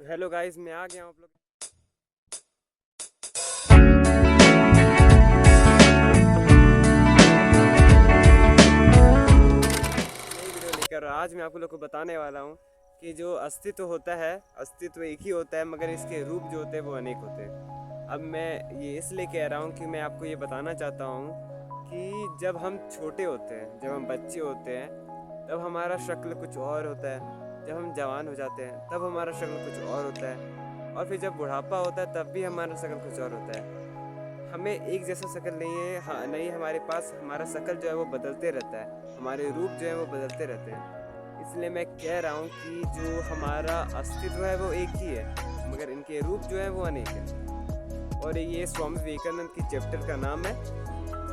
तो hello guys, मैं आ गया हूँ आप लोग नई वीडियो लेकर। आज मैं आप लोग को बताने वाला हूँ कि जो अस्तित्व होता है, अस्तित्व एक ही होता है मगर इसके रूप जो होते हैं वो अनेक होते हैं। अब मैं ये इसलिए कह रहा हूँ कि मैं आपको ये बताना चाहता हूँ कि जब हम छोटे होते हैं, जब हम बच्चे होते हैं, तब हमारा शक्ल कुछ और होता है। जब हम जवान हो जाते हैं तब हमारा शक्ल कुछ और होता है, और फिर जब बुढ़ापा होता है तब भी हमारा शक्ल कुछ और होता है। हमें एक जैसा शक्ल नहीं है, हाँ नहीं, हमारे पास हमारा शक्ल जो है वो बदलते रहता है, हमारे रूप जो है वो बदलते रहते हैं। इसलिए मैं कह रहा हूँ कि जो हमारा अस्तित्व है वो एक ही है मगर इनके रूप जो है वो अनेक है। और ये स्वामी विवेकानंद की चैप्टर का नाम है।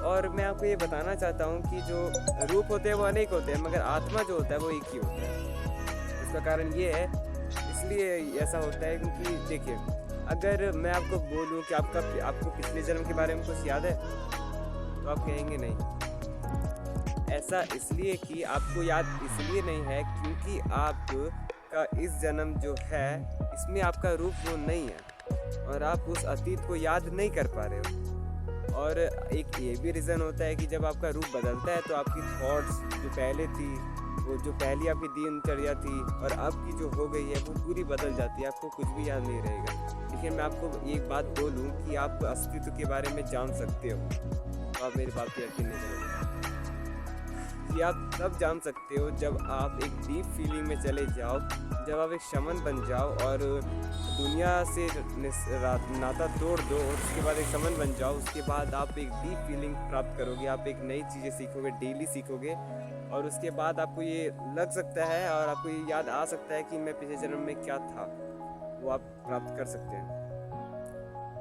और मैं आपको ये बताना चाहता हूँ कि जो रूप होते हैं वो अनेक होते हैं मगर आत्मा जो होता है वो एक ही होता है। इसका कारण ये है, इसलिए ऐसा होता है क्योंकि देखिए, अगर मैं आपको बोलूं कि आपको पिछले जन्म के बारे में कुछ याद है तो आप कहेंगे नहीं। ऐसा इसलिए कि आपको याद इसलिए नहीं है क्योंकि आपका इस जन्म जो है इसमें आपका रूप वो नहीं है और आप उस अतीत को याद नहीं कर पा रहे हो। और एक ये भी रीज़न होता है कि जब आपका रूप बदलता है तो आपकी थॉट्स जो पहले थी, वो जो पहली आपकी दिनचर्या थी और अब की जो हो गई है वो पूरी बदल जाती है, आपको कुछ भी याद नहीं रहेगा। लेकिन मैं आपको एक बात बोलूं कि आप अस्तित्व के बारे में जान सकते हो, तो आप मेरी बात पर यकीन नहीं करोगे। ये आप तब जान सकते हो जब आप एक डीप फीलिंग में चले जाओ, जब आप एक शमन बन जाओ और दुनिया से नाता तोड़ दो और उसके बाद एक शमन बन जाओ। उसके बाद आप एक डीप फीलिंग प्राप्त करोगे, आप एक नई चीज़ें सीखोगे, डेली सीखोगे, और उसके बाद आपको ये लग सकता है और आपको ये याद आ सकता है कि मैं पिछले जन्म में क्या था, वो आप प्राप्त कर सकते हैं।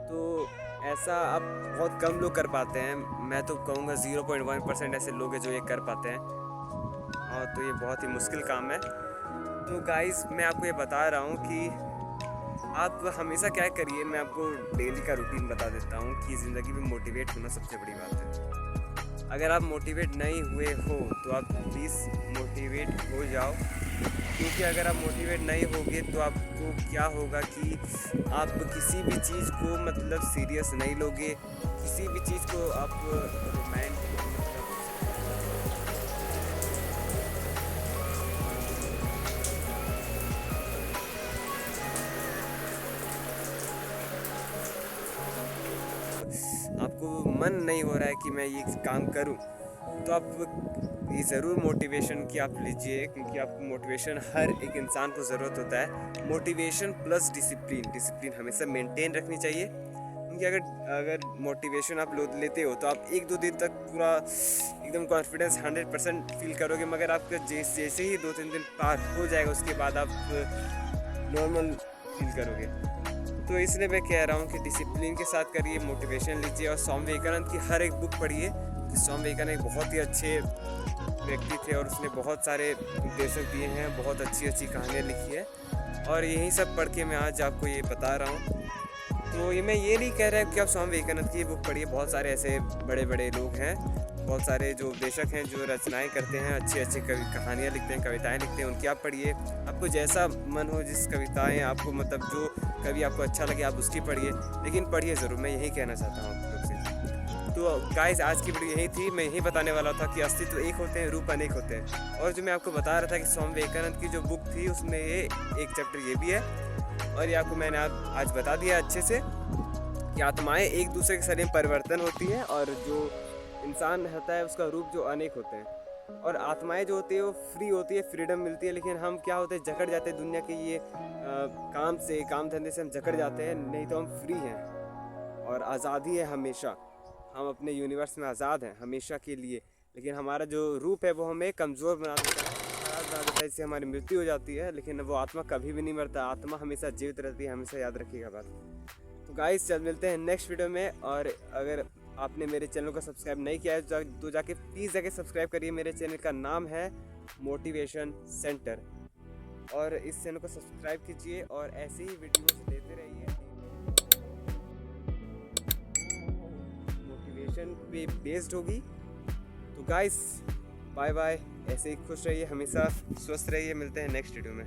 तो ऐसा आप बहुत कम लोग कर पाते हैं, मैं तो कहूँगा 0.1% ऐसे लोग हैं जो ये कर पाते हैं, और तो ये बहुत ही मुश्किल काम है। तो गाइस, मैं आपको ये बता रहा हूँ कि आप हमेशा क्या करिए, मैं आपको डेली का रूटीन बता देता हूँ कि ज़िंदगी में मोटिवेट होना सबसे बड़ी बात है। अगर आप मोटिवेट नहीं हुए हो तो आप प्लीज़ मोटिवेट हो जाओ, क्योंकि अगर आप मोटिवेट नहीं होगे तो आपको क्या होगा कि आप किसी भी चीज़ को मतलब सीरियस नहीं लोगे, किसी भी चीज़ को आप रोमांट आपको मन नहीं हो रहा है कि मैं ये काम करूं, तो आप ये ज़रूर मोटिवेशन की आप लीजिए, क्योंकि आपको मोटिवेशन हर एक इंसान को ज़रूरत होता है। मोटिवेशन प्लस डिसिप्लिन, डिसिप्लिन हमेशा मेंटेन रखनी चाहिए, क्योंकि अगर अगर मोटिवेशन आप लेते हो तो आप 1-2 दिन तक पूरा एकदम कॉन्फिडेंस 100% फील करोगे, मगर आपका जैसे ही 2-3 दिन पार हो जाएगा उसके बाद आप नॉर्मल फील करोगे। तो इसलिए मैं कह रहा हूँ कि डिसिप्लिन के साथ करिए, मोटिवेशन लीजिए, और स्वामी विवेकानंद की हर एक बुक पढ़िए। स्वामी विवेकानंद एक बहुत ही अच्छे व्यक्ति थे और उसने बहुत सारे उपदेशक दिए हैं, बहुत अच्छी अच्छी कहानियाँ लिखी है, और यही सब पढ़ के मैं आज आपको ये बता रहा हूँ। तो ये मैं ये नहीं कह रहा कि आप स्वामी विवेकानंद की बुक पढ़िए, बहुत सारे ऐसे बड़े बड़े लोग हैं, बहुत सारे जो उपदेशक हैं जो रचनाएं करते हैं, अच्छी अच्छी कहानियाँ लिखते हैं, कविताएं लिखते हैं, उनकी आप पढ़िए। आपको जैसा मन हो, जिस कविताएं आपको मतलब जो कभी आपको अच्छा लगे आप उसकी पढ़िए, लेकिन पढ़िए ज़रूर, मैं यही कहना चाहता हूँ आप लोग से। तो गाइस, आज की वीडियो यही थी, मैं यही बताने वाला था कि अस्तित्व एक होते हैं, रूप अनेक होते हैं। और जो मैं आपको बता रहा था कि स्वामी विवेकानंद की जो बुक थी उसमें ये एक चैप्टर ये भी है, और ये आपको मैंने आज बता दिया अच्छे से कि आत्माएं एक दूसरे के शरीर में परिवर्तन होती हैं, और जो इंसान होता है उसका रूप जो अनेक होते हैं, और आत्माएं जो होती है वो फ्री होती है, फ्रीडम मिलती है। लेकिन हम क्या होते हैं, जकड़ जाते हैं दुनिया के ये काम धंधे से हम जकड़ जाते हैं, नहीं तो हम फ्री हैं और आज़ादी है हमेशा। हम अपने यूनिवर्स में आज़ाद हैं हमेशा के लिए, लेकिन हमारा जो रूप है वो हमें कमज़ोर बना देता है, खराब बना देता है, इससे हमारी मृत्यु हो जाती है। लेकिन वो आत्मा कभी भी नहीं मरता, आत्मा हमेशा जीवित रहती है, हमेशा याद रखिएगा बात। तो गाइस, चल मिलते हैं नेक्स्ट वीडियो में। और अगर आपने मेरे चैनल को सब्सक्राइब नहीं किया है तो जाके प्लीज़ जाके सब्सक्राइब करिए। मेरे चैनल का नाम है मोटिवेशन सेंटर, और इस चैनल को सब्सक्राइब कीजिए और ऐसे ही वीडियोस लेते रहिए। मोटिवेशन पे बेस्ड होगी। तो गाइस, बाय बाय, ऐसे ही खुश रहिए, हमेशा स्वस्थ रहिए। मिलते हैं नेक्स्ट वीडियो में।